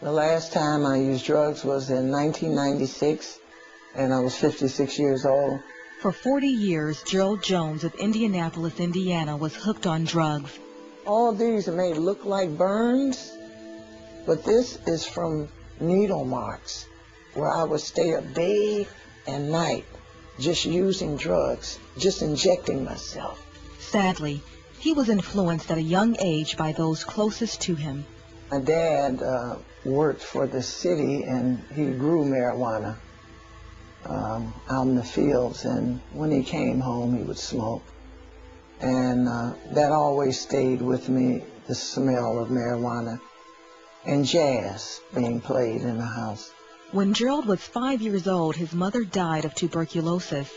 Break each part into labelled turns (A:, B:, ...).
A: The last time I used drugs was in 1996, and I was 56 years old.
B: For 40 years, Gerald Jones of Indianapolis, Indiana, was hooked on drugs.
A: All of these may look like burns, but this is from needle marks, where I would stay up day and night just using drugs, just injecting myself.
B: Sadly, he was influenced at a young age by those closest to him.
A: My dad worked for the city, and he grew marijuana out in the fields, and when he came home he would smoke, and that always stayed with me, the smell of marijuana and jazz being played in the house.
B: When Gerald was 5 years old, his mother died of tuberculosis.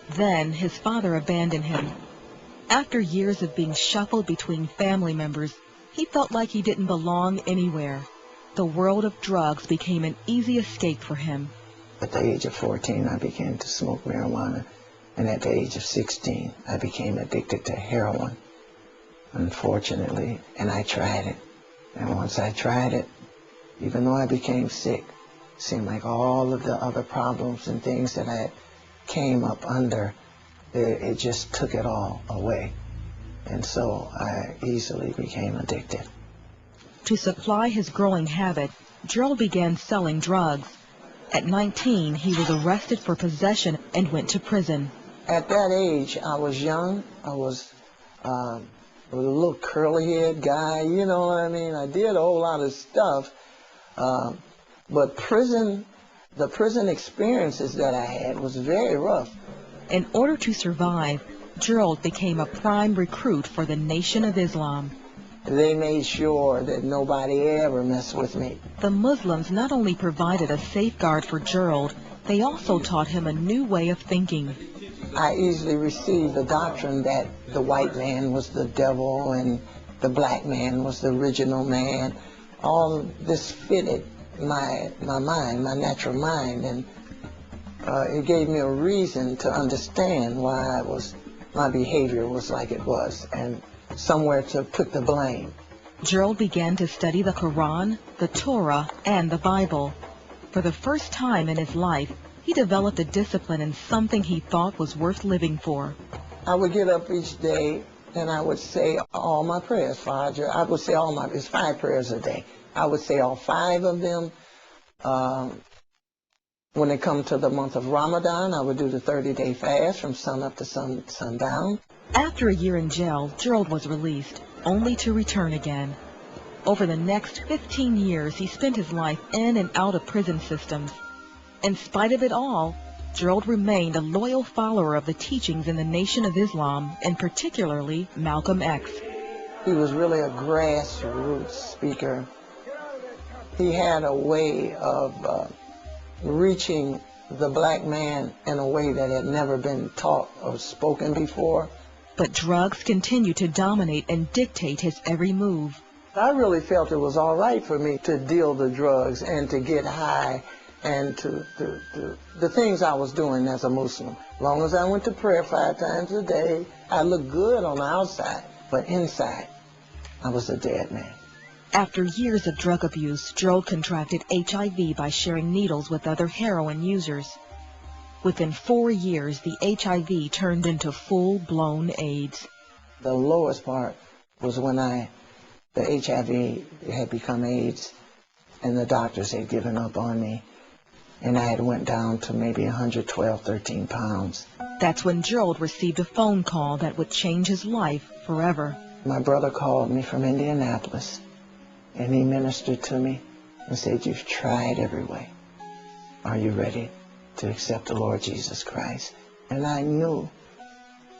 B: Then his father abandoned him. After years of being shuffled between family members, he felt like he didn't belong anywhere. The world of drugs became an easy escape for him.
A: At the age of 14, I began to smoke marijuana, and at the age of 16, I became addicted to heroin, unfortunately, and I tried it. And once I tried it, even though I became sick, it seemed like all of the other problems and things that I came up under, it just took it all away. And so I easily became addicted.
B: To supply his growing habit, Gerald began selling drugs. At 19, he was arrested for possession and went to prison.
A: At that age, I was young. I was a little curly-haired guy, you know what I mean? I did a whole lot of stuff. But the prison experiences that I had was very rough.
B: In order to survive, Gerald became a prime recruit for the Nation of Islam.
A: They made sure that nobody ever messed with me.
B: The Muslims not only provided a safeguard for Gerald, they also taught him a new way of thinking.
A: I easily received the doctrine that the white man was the devil and the black man was the original man. All this fitted my mind, my natural mind, and it gave me a reason to understand why my behavior was like it was, and somewhere to put the blame.
B: Gerald began to study the Quran, the Torah, and the Bible. For the first time in his life, he developed a discipline in something he thought was worth living for.
A: I would get up each day and I would say all my prayers, Father. I would say it's 5 prayers a day. I would say all 5 of them. When it comes to the month of Ramadan, I would do the 30-day fast from sunup to sundown.
B: After a year in jail, Gerald was released, only to return again. Over the next 15 years, he spent his life in and out of prison systems. In spite of it all, Gerald remained a loyal follower of the teachings in the Nation of Islam, and particularly Malcolm X.
A: He was really a grassroots speaker. He had a way of reaching the black man in a way that had never been taught or spoken before.
B: But drugs continued to dominate and dictate his every move.
A: I really felt it was all right for me to deal the drugs and to get high and to the things I was doing as a Muslim. As long as I went to prayer 5 times a day, I looked good on the outside, but inside, I was a dead man.
B: After years of drug abuse, Gerald contracted HIV by sharing needles with other heroin users. Within 4 years, the HIV turned into full-blown AIDS.
A: The lowest part was when the HIV had become AIDS, and the doctors had given up on me, and I had went down to maybe 112, 13 pounds.
B: That's when Gerald received a phone call that would change his life forever.
A: My brother called me from Indianapolis, and he ministered to me and said, "You've tried every way. Are you ready to accept the Lord Jesus Christ?" And I knew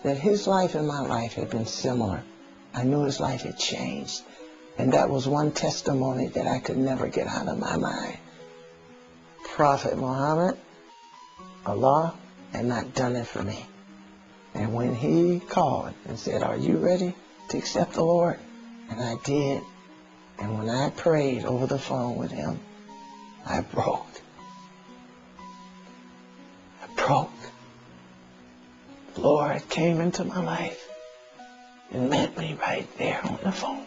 A: that his life and my life had been similar. I knew his life had changed. And that was one testimony that I could never get out of my mind. Prophet Muhammad, Allah, had not done it for me. And when he called and said, "Are you ready to accept the Lord?" And I did. And when I prayed over the phone with him, I broke. The Lord came into my life and met me right there on the phone.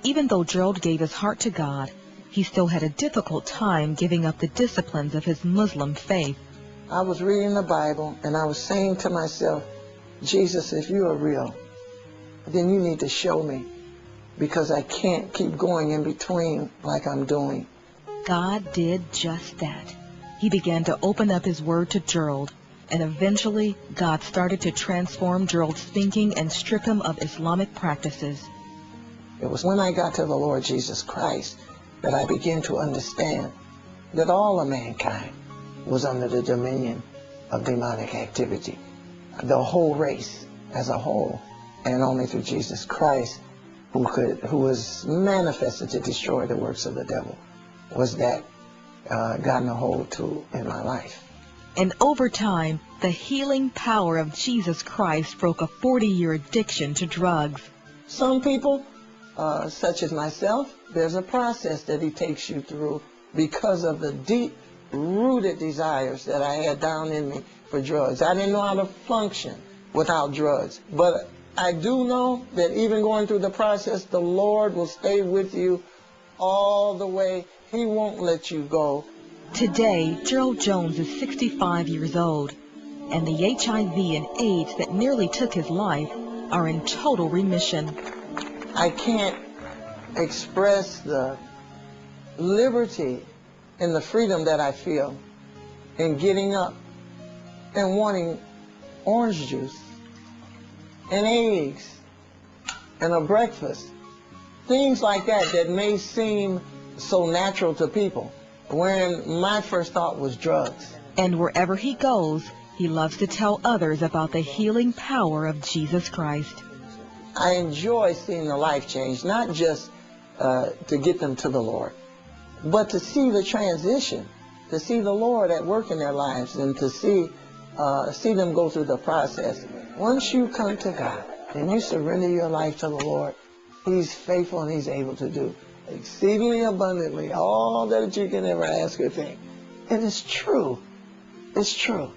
B: Even though Gerald gave his heart to God, he still had a difficult time giving up the disciplines of his Muslim faith.
A: I was reading the Bible and I was saying to myself, Jesus, if you are real, then you need to show me, because I can't keep going in between like I'm doing.
B: God did just that. He began to open up his word to Gerald, and eventually God started to transform Gerald's thinking and strip him of Islamic practices.
A: It was when I got to the Lord Jesus Christ that I began to understand that all of mankind was under the dominion of demonic activity. The whole race as a whole, and only through Jesus Christ, who was manifested to destroy the works of the devil, was that gotten a hold to in my life.
B: And over time, the healing power of Jesus Christ broke a 40-year addiction to drugs.
A: Some people, such as myself, there's a process that he takes you through because of the deep-rooted desires that I had down in me for drugs. I didn't know how to function without drugs, but I do know that even going through the process, the Lord will stay with you all the way. He won't let you go.
B: Today, Gerald Jones is 65 years old, and the HIV and AIDS that nearly took his life are in total remission.
A: I can't express the liberty and the freedom that I feel in getting up and wanting orange juice and eggs and a breakfast. Things like that may seem so natural to people, when my first thought was drugs.
B: And wherever he goes, he loves to tell others about the healing power of Jesus Christ.
A: I enjoy seeing the life change, not just to get them to the Lord, but to see the transition, to see the Lord at work in their lives, and to see them go through the process. Once you come to God and you surrender your life to the Lord, He's faithful and He's able to do exceedingly abundantly all that you can ever ask or think. And it's true. It's true.